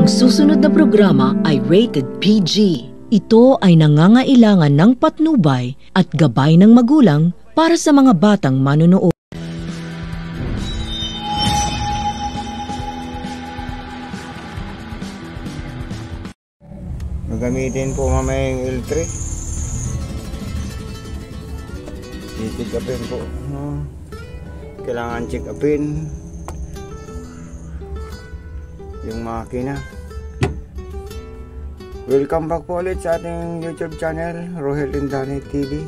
Ang susunod na programa ay rated PG. Ito ay nangangailangan ng patnubay at gabay ng magulang para sa mga batang manonood. Gagamitin po mamaya yung L3. I-check upin po. Kailangan check upin yung makina. Welcome back po ulit sa ating YouTube channel, Rohel and Danny TV.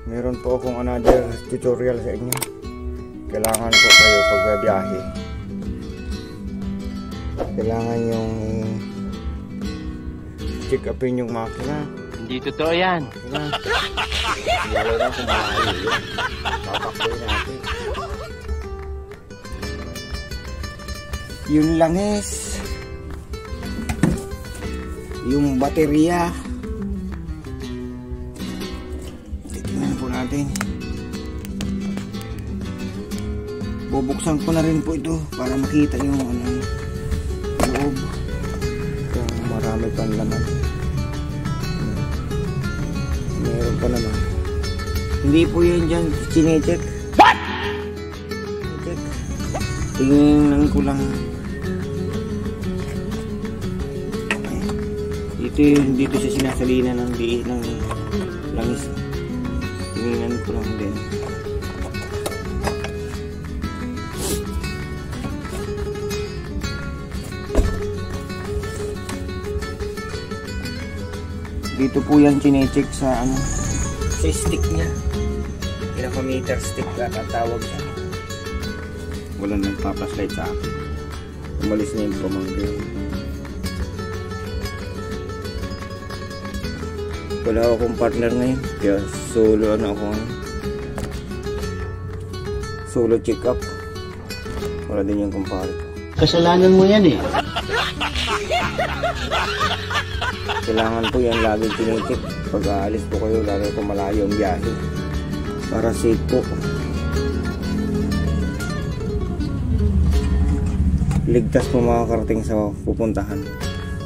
Meron po akong another tutorial sa inyo. Kailangan po kayo pagbabiyahe, kailangan yung check upin yung makina. Hindi totoo yan. Lalo na kung malayo yun, papakboy natin. Yung langis, yung baterya, tignan po natin. Bubuksan ko na rin po ito para makita yung loob. Ito, marami pang laman. Meron pa naman. Hindi po yan dyan chinecheck. What? Check. Tingnan ko lang. Dito siya sinasalina ng langis. Tingnan ko lang din. Dito po yan chinecheck sa sa stick niya. Pinaka-meter stick ang tawag siya. Walang nagpa-flashlight sa akin. Umalis na yung pamangkin. Wala akong partner ngayon, kaya solo solo check up. Wala din yung kumpare ko. Kasalanan mo yan eh. Kailangan po yan laging tinitik pag aalis po kayo, lalo kung malayo ang biyahe, para safe po. Ligtas po makakarating sa pupuntahan.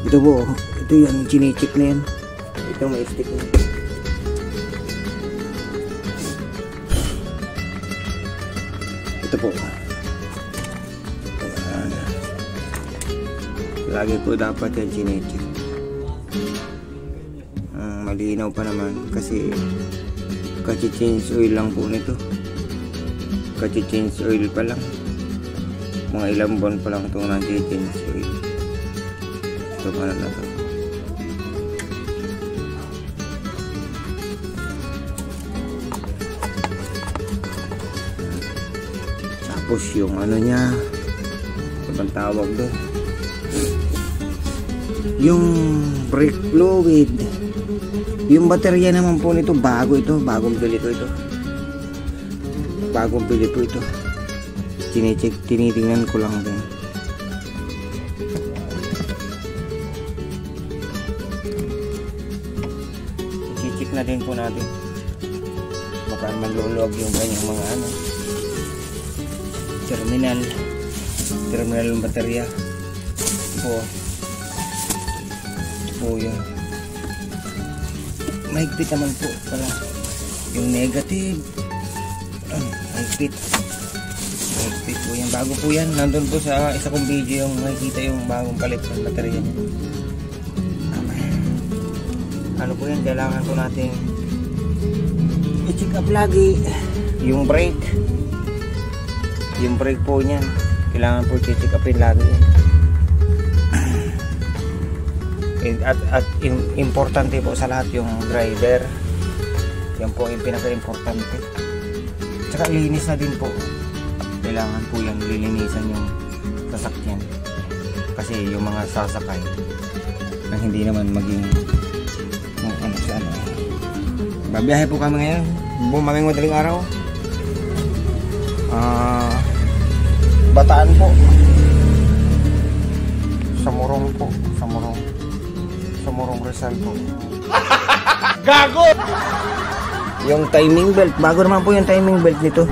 Ito po, ito yan, chinicheck na yan. Ito may stick na. Ito po. Ayan. Lagi po dapat yan chinicheck. Malinaw pa naman kasi kachi-change oil lang po nito. Kachi-change oil pa lang. Mga ilang buwan pa lang itong nag-change oil. Ito pa na ito. Tapos yung niya, ang tawag doon, yung brake fluid. Yung baterya naman po nito, bagong bili po ito. Bagong bili po ito. Chinecheck, tinitingnan ko lang din. I-check na din po natin. Baka malulog yung kanyang mga terminal ng baterya. Po yun. Mahigpit naman po pala yung negative. Mahigpit po yan. Bago po yan. Nandun po sa isa kong video yung makikita yung bagong palit ng baterya niya. Ano po yan, kailangan po natin i-check up lagi yung brake. Yung brake po niyan, kailangan po i-check upin lagi. At importante po sa lahat yung driver. Yan po yung pinaka-importante. Tsaka linis na din po. Kailangan po yan lilinisan yung sasakyan. Kasi yung mga sasakay na hindi naman maging babiyahe po kami ngayon. Bumaming madaling araw. Bataan po. Sa Morong po. Sa Morong Rizal po. Gago! Yung timing belt. Bago naman po yung timing belt nito.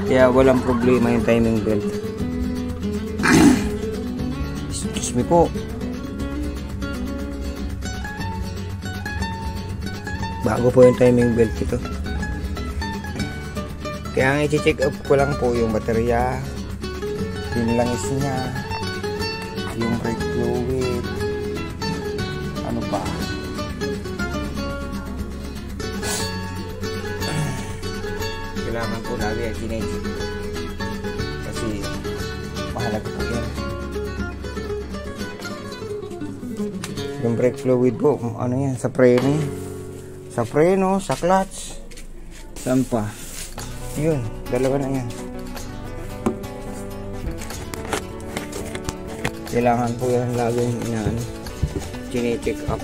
Kaya walang problema yung timing belt. Excuse me po. Bago po yung timing belt ito. Kaya ang i-check up ko lang po yung baterya, yung langis niya, yung brake fluid, ano pa. Kailangan po lagi ay sinecheck kasi mahalaga po yan. Yung brake fluid po, ano yan, sa preno, sa clutch, saan pa? Yun, dalawa na yan. Kailangan po yan laging chine-check up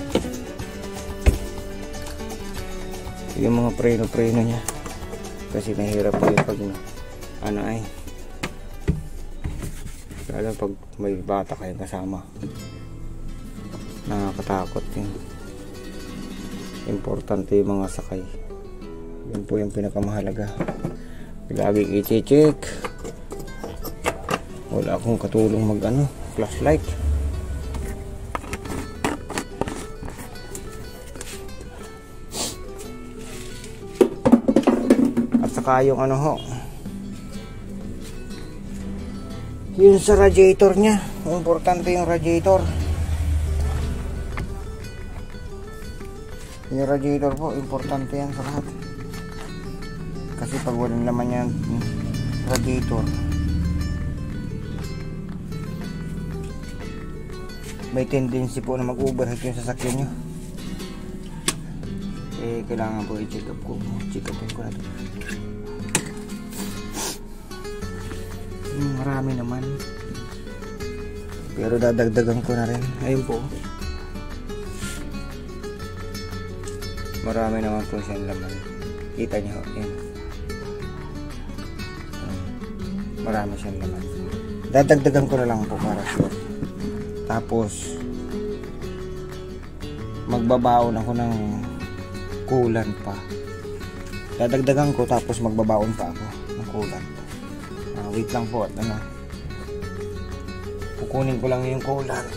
yung mga preno niya kasi mahirap po yung pag lalo pag may bata kayong kasama, nakakatakot yun. Importante yung mga sakay, yun po yung pinakamahalaga. Laging i-check. Wala akong katulong flashlight. At saka yung yun sa radiator nya, importante yung radiator. Yung radiator po, importante yan sa lahat. Kasi pag walang laman yan radiator, may tendency po na mag-overheat yung sasakyan nyo. Kailangan po i-check up ko. Check upin ko na ito. Marami naman, pero dadagdagan ko na rin. Ayun po, marami naman po siyang laman. Kita nyo, yun. Marami siyang laman. Dadagdagan ko na lang po para sure. Tapos magbabaon ako ng coolant pa. Dadagdagan ko tapos magbabaon pa ako ng coolant. Wait lang po at kukunin ko lang yung coolant.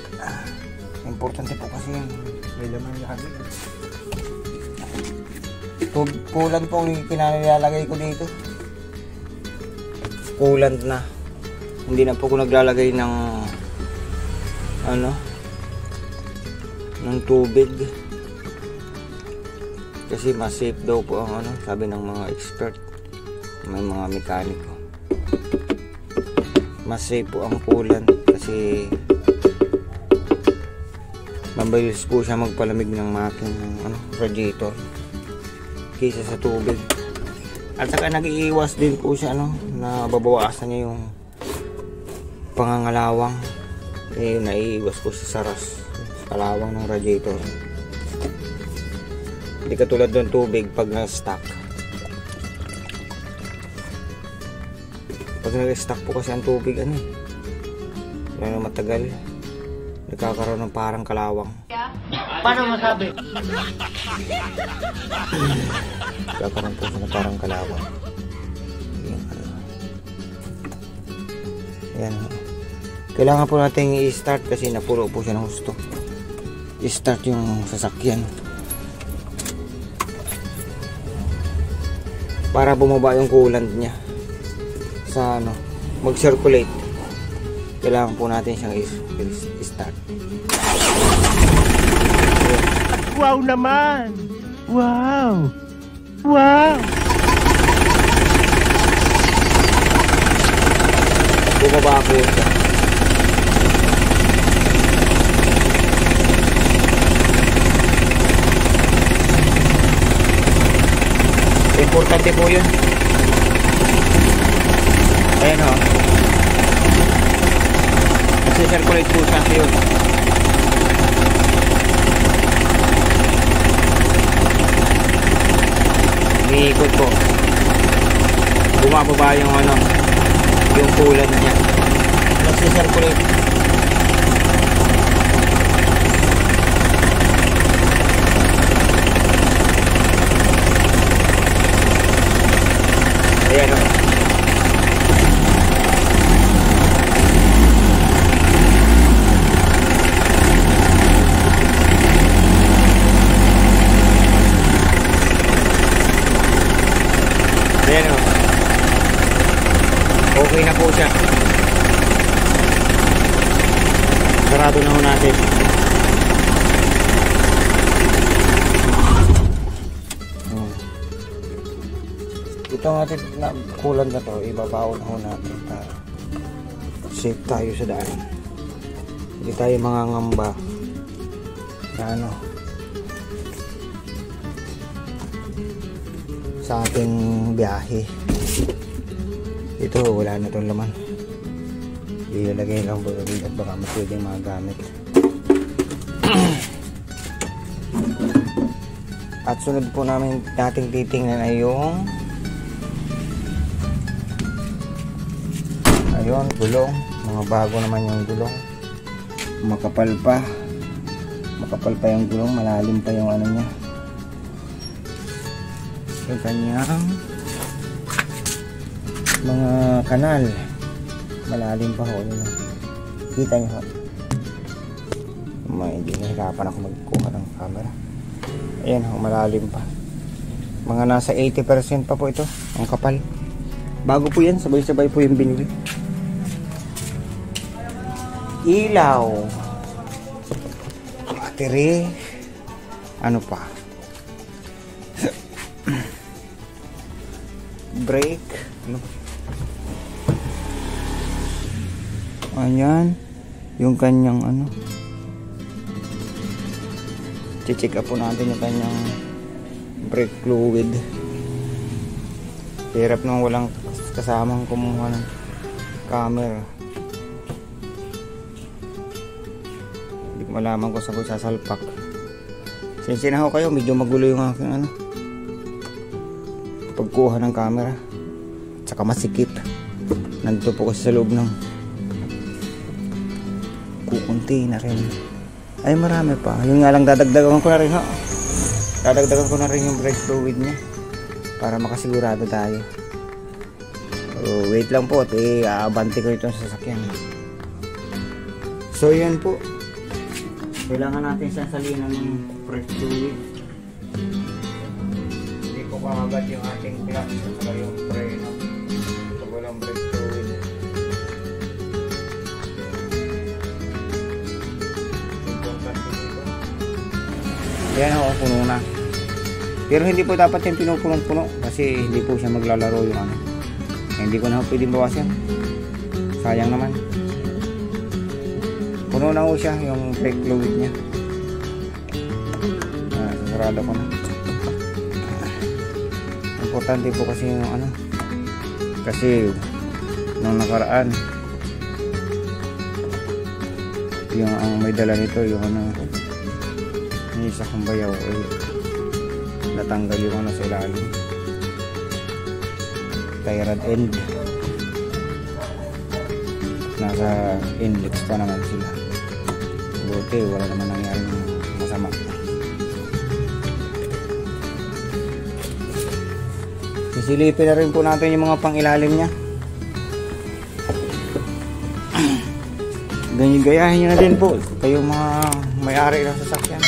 Importante po kasi yun, may laman lagi. Coolant po yung kinanilalagay ko dito. Coolant na, hindi na po ko naglalagay ng ng tubig kasi mas safe daw po ang sabi ng mga expert, may mga mekaniko, mas safe po ang coolant kasi mabilis po siya magpalamig ng radiator kaysa sa tubig. At saka nag-iiwas din po siya na babawasan niya yung pangangalawang. Naiiwas po siya sa ras, sa kalawang ng radiator. Hindi katulad ng tubig pag na-stuck. Pag nag-stuck po kasi ang tubig lalo matagal, nagkakaroon ng parang kalawang. Paano masabi? Nagkakaroon po siya ng parang kalawang. Yan. Kailangan po natin i-start kasi napulo po siya ng husto. I-start yung sasakyan para bumaba yung coolant niya sa mag-circulate. Kailangan po natin siyang i-start. Wow naman! Wow! Wow! Bumaba po siya. Importante po yun. Ayan o. Nagsi-circulate po siya yun. Umiikot po. Bumababa yung yung coolant niya. Nagsi-circulate. Ayan o. Okay na po siya. Sarado na ho natin. Ito ang ating kulan na to, ibabaon na ho natin para safe tayo sa daan. Hindi tayo mangangamba na ano sa ating biyahe. Ito wala na itong laman, ilalagay lang po at baka pwedeng magamit. At sunod po nating titingnan ay yung ayun, gulong. Mga bago naman yung gulong, makapal pa yung gulong, malalim pa yung ano niya, yung kanyang mga kanal, malalim pa ho yun. Kita nyo ho, hindi nahirapan ako magkuha ng camera. Ayan ho, malalim pa, mga nasa 80% pa po ito, ang kapal. Bago po yan, sabay-sabay po yung binili. Ilaw, battery, ano pa, brake, ano pa? Ayan, yung kanyang ano, check up po natin yung kanyang brake fluid. Hirap nung walang kasamang kumuha ng camera. Hindi ko malaman kung saan ko sasalpak. Sensya na ho kayo, medyo magulo yung aking ano, pagkuha ng camera, tsaka masikip. Nandito po kasi sa loob ng kukunti na rin. Ay marami pa, yun nga lang dadagdagan ko na rin ho. Dadagdagan ko na rin yung brake fluid niya para makasigurado tayo. So, wait lang po at aabante ko itong sasakyan. So yun po, kailangan natin sasalinan ng brake fluid. Hindi ko kaagad yung ating clutch at saka yung preno pag walang brake fluid. Importante dito. Yan ako, puno na. Pero hindi po dapat yung pinupunong-puno kasi hindi po siya maglalaro yung ano. Hindi ko na pwedeng bawasan, sayang naman. Puno na po siya yung brake fluid nya. Sasarado ko na. Importante po kasi yung ano, kasi nung nakaraan yung ang may dala nito yung ano, yung isa kong bayaw natanggal yung ano sa ilalim, tie rod end. Nasa index pa naman sila, buti wala naman nangyaring masama. Sisilipin na rin po natin yung mga pangilalim nya. Gayahin nyo na din po kayong mga may-ari ng sasakyan.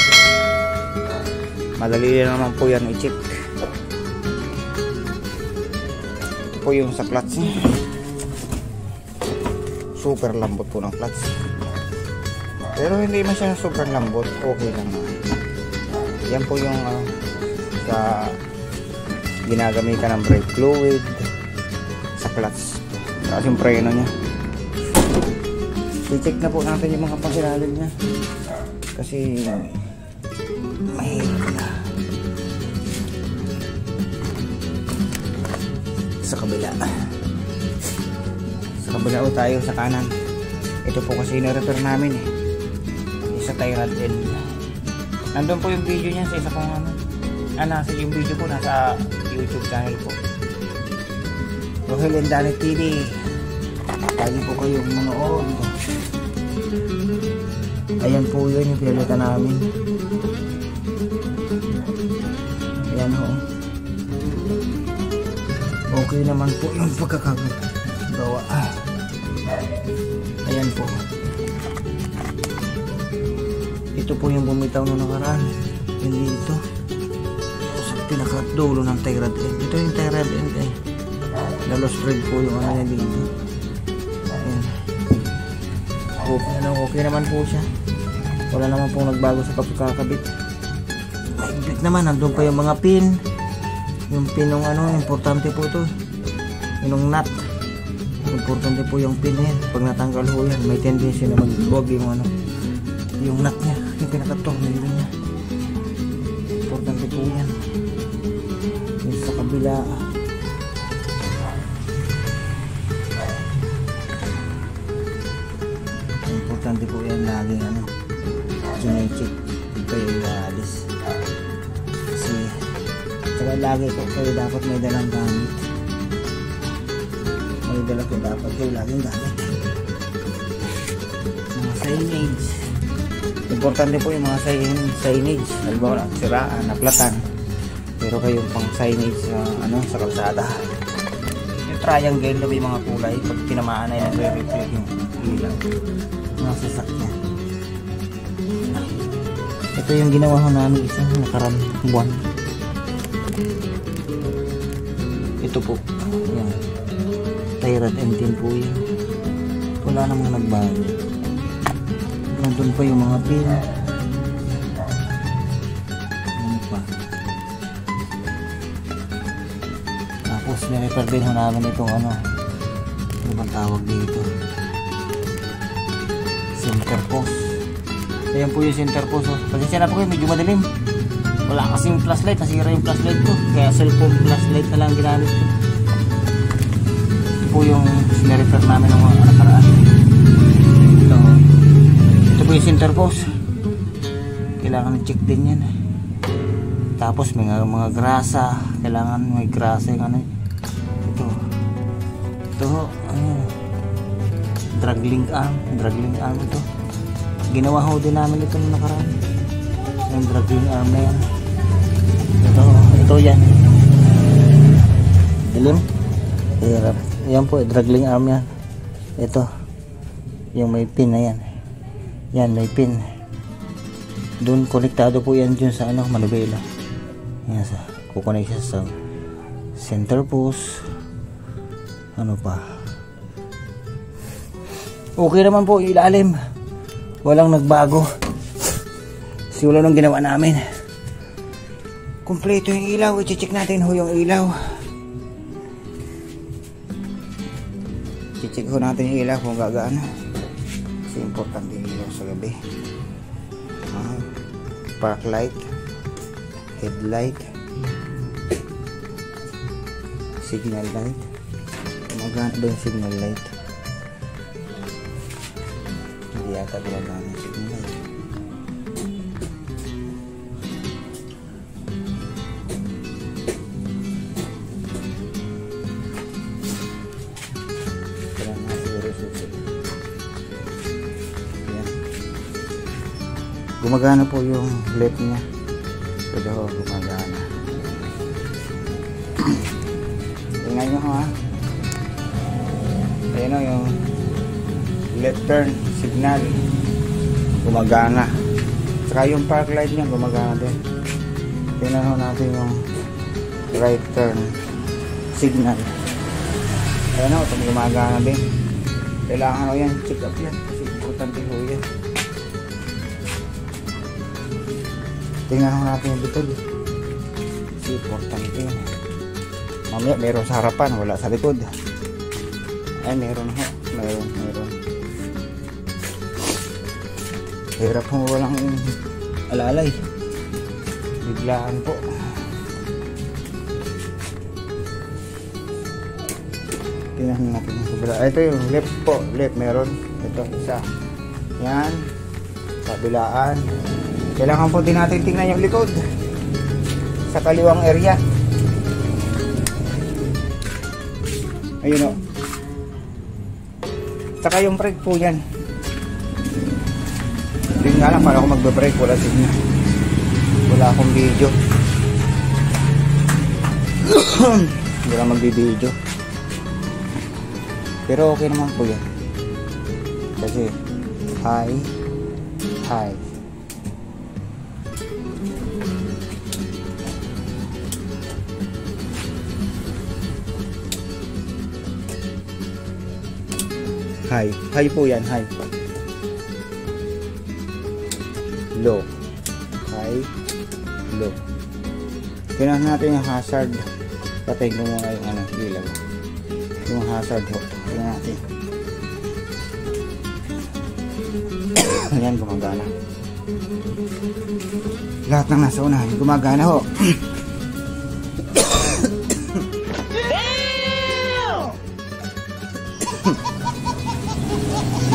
Madali naman po yan i-check. Ito po yung sa clutch niya. Super lambot po ng clutch, pero hindi man siya super lambot, okay lang naman. Yan po yung sa ginagamitan ng brake fluid sa clutch at yung preno nya. I-check na po natin yung mga pagkiralim nya kasi mahirap na. Sa kabila o tayo sa kanan. Ito po kasi na-repair namin isa tie rod end. Nandun po yung video niya sa isa kong ano, nasa yung video po nasa YouTube channel po, Rohel and Danny TV. Lagi po kayong manood. Ayan po yun yung pinalitan namin. Ayan ho, okay naman po yung pagkakagawa. Ayan po, ito po yung bumitaw nung nakaraan, hindi ito sa pinakadulo ng tie rod end. Ito yung tie rod end nalos thread po yung ano niya dito. Okay naman po siya. Wala naman pong nagbago sa pagkakabit. Maiglit naman, nandun pa yung mga pin. Yung pin ng importante po to. Yung nut. Importante po yung pin yan. Pag natanggal ho yan, may tendency na magluwag yung nut niya. Yung pinaka-tornilyo niya. Importante po yan. Yung sa kabila. Importante po yan lagi kine-check ito yung alis kasi saka lagi po kayo dapat may dalang gamit, may dala po dapat kayo laging gamit mga signage. Importante po yung mga signage, halimbawa siraan, naplatan, pero kayong pang signage sa kalsada. Yung triangle na may mga kulay, pag tinamaan ay nagre-reflect yung ilaw mga sasakyan. Ito yung ginawa ko namin isang nakarang buwan. Ito po yan, Tyrant M10 po yun. Wala namang nagbago. Nandun pa yung mga pin. Ano pa. Tapos nirepair din ho namin itong ano bang tawag dito, center post. Ayan po yung center post. Pasensya na po kayo, medyo madilim. Wala kasing flashlight, nasira yung flashlight ko. Kaya cellphone flashlight na lang ginamit ko. Ito po yung nirepair namin ng mga nakaraan. Ito po yung center post. Kailangan i-check din yan. Tapos may mga grasa. Kailangan may grasa yung ano. Ito drag link arm ito. Ginawa ho din namin ito nung nakaraan. Yung drag link arm na yan. Ito yan. Dilim. Yan po, drag link arm yan. Ito. Yung may pin na yan. Yan, may pin. Doon konektado po yan dun sa manubela. Yan sa kukonek siya sa center post. Ano pa? Okay naman po ilalim. Walang nagbago. Wala nang ginawa namin. Kompleto yung ilaw. I-check natin ho yung ilaw. I-check ho natin yung ilaw kung gagaano. Kasi importante yung ilaw sa gabi. Park light, headlight, signal light. Magana ba yung signal light? Hindi yata gumagana yung signal light. Gumagana po yung LED niya. Pero gumagana. Tingnan nyo ha. Ayan o yung left turn signal. Gumagana. Saka yung park light niya gumagana din. Tingnan ho natin yung right turn signal. Ayan o, ito gumagana din. Kailangan o yan, check up yan. Kasi importante ho yan. Tingnan natin yung likod. Kasi importante yan. Mamaya meron sa harapan, wala sa likod. Ay meron ho. Meron. Hirap ho walang alalay. Biglaan po. Tingnan natin yung kabila. Ito yung left po. Left meron. Ito isa. Yan. Kabilaan. Kailangan po din natin tingnan yung likod sa kaliwang area. Ayun o. Saka yung brake po yan. Hindi nga lang para ako magbe-brake. Wala signal. Wala akong video. Hindi lang magbe-video. Pero okay naman po yan. Kasi high. High po yan, high. low. High, low. Tingnan natin yung hazard. Patayin ko muna yung ano, ilaw. Yung hazard ho. Tingnan natin. Ayan, gumagana. Lahat ng nasa unahan, gumagana ho.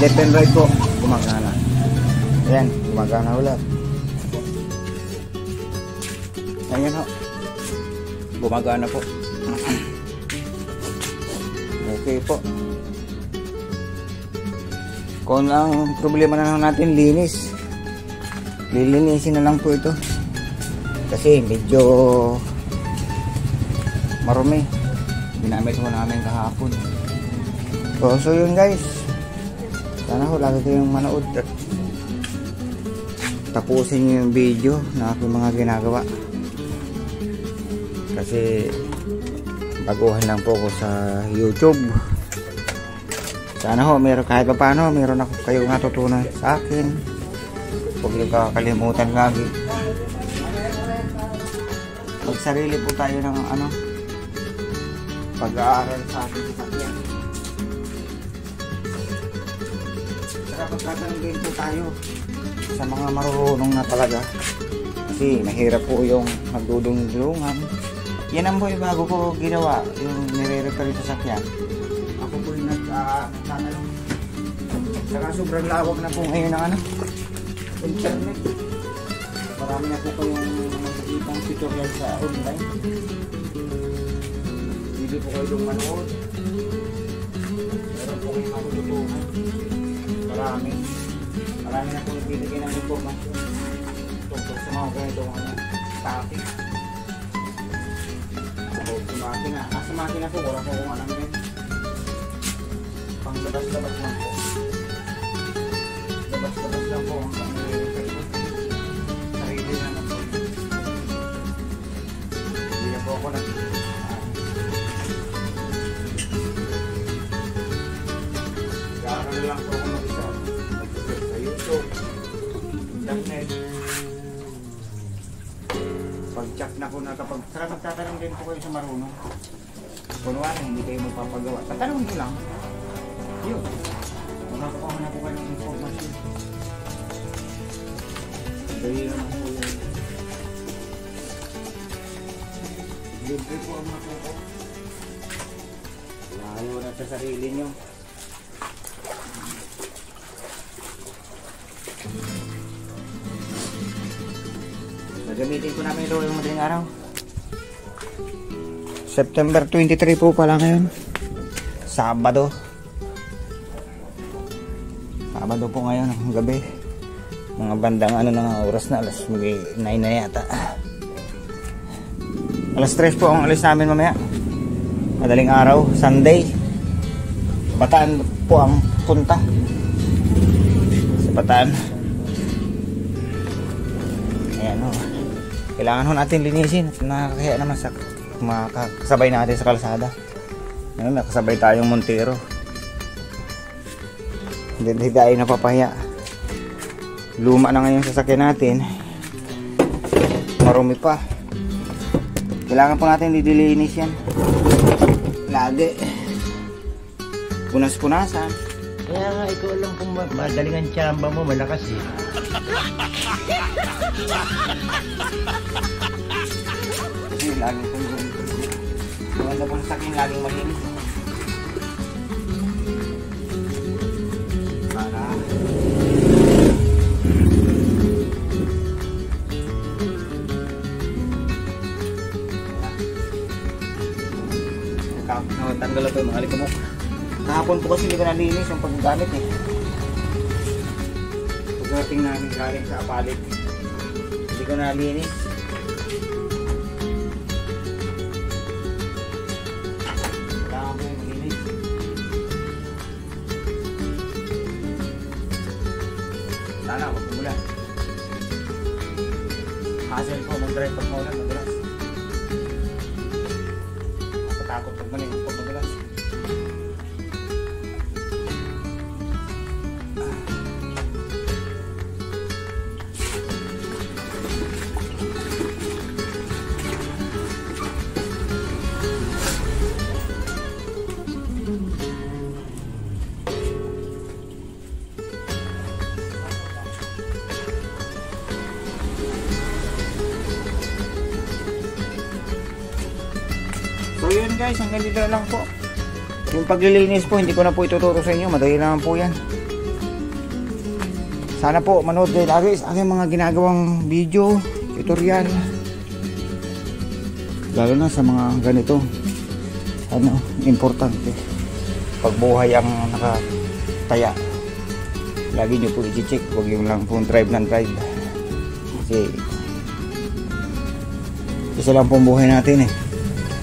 Left and right po, gumagana. Ayan, gumagana ulit. Ayan ho. Gumagana po. Okay po. Kung ang problema na lang natin, linis. Lilinisin na lang po ito. Kasi medyo marumi. Ginamit ko namin kahapon. So yun guys. Sana ho lagi kayong manood at tapusin nyo yung video na aking mga ginagawa. Kasi baguhan lang po ako sa YouTube. Sana ho meron kahit pa paano meron ako kayong natutunan sa akin. Huwag yung kakalimutan lagi. Magsarili po tayo ng ano, pag-aaral sa ating sasakyan. Saka pagkatanong din po tayo sa mga marunong na talaga. Kasi mahirap po yung magdudung-dungan. Yan ang po yung bago ko ginawa, yung nire-repair yung sasakyan. Ako po yung nagtatanong. Saka sobrang lawak na po ngayon ng ano, internet. Marami na po kayong makikitang tutorial sa online. Hindi po kayo yung manood. Meron po kayong matututunan. Marami na po nagbibigay ng informasyon tungkol sa mga ganitong topic. Sa makina po, wala po kung alam din. Pang labas-labas lang po. Labas-labas lang po ang sarili naman po. Hindi na po ako gano'n lang po ako mag-isa sa YouTube, internet. Pag-check na po na kapag magtatanong din po kayo sa marunong. Kunwari, hindi kayo magpapagawa. Tatanong nyo lang. Yun. Makakuha na po kayo ng information. Dahil naman po yun. Libre po ang makuha. Layo na sa sarili nyo. Gagamitin ko namin ito yung madaling araw. September 23 po pala ngayon. Sabado. Sabado po ngayon ang gabi. Mga bandang ano na oras na, alas 9 na yata. Alas 3 po ang alis namin mamaya. Madaling araw, Sunday. Bataan po ang punta. Sa Bataan. Ayan o. Kailangan ho natin linisin at nakakaya naman sa makakasabay natin sa kalsada. Ngayon nakasabay tayong Montero. Hindi tayo napapahiya. Luma na ngayon sasakyan natin. Marumi pa. Kailangan po natin didilinis yan. Lagi. Punas-punasan. Kaya nga, ikaw lang kung madaling ang tsamba mo, malakas eh. Kasi lagi kong maganda pong sakin, laging malinis. Para tanggal ito yung mga likamok. Kahapon po kasi hindi ko nalinis yung paggamit eh. Pagdating namin galing sa Apalit, hindi ko nalinis. Kailangan ko yung maglinis. Sana ako pumulan. Hassle po mag-drive pag maulan madalas. Nakatakot pag malinis pag madalas. guys, hanggang dito na lang po. Yung paglilinis po, hindi ko na po ituturo sa inyo. Madali naman po yan. Sana po manood kayo lagi sa aking mga ginagawang video, tutorial. Lalo na sa mga ganito. Importante. Pagbuhay ang nakataya. Lagi nyo po i-check. Huwag yung lang po drive ng drive. Kasi isa lang pong buhay natin eh.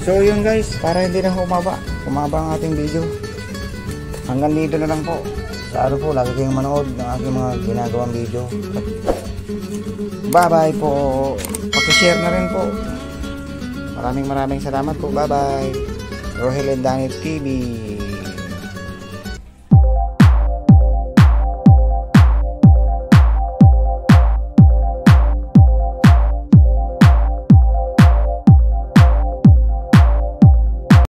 So yun guys, para hindi na humaba ang ating video. Hanggang dito na lang po. Sa ano po, lagi kayong manood ng aking mga ginagawang video. Bye bye po. Pakishare na rin po. Maraming salamat po. Bye bye. Rohel and Danny TV.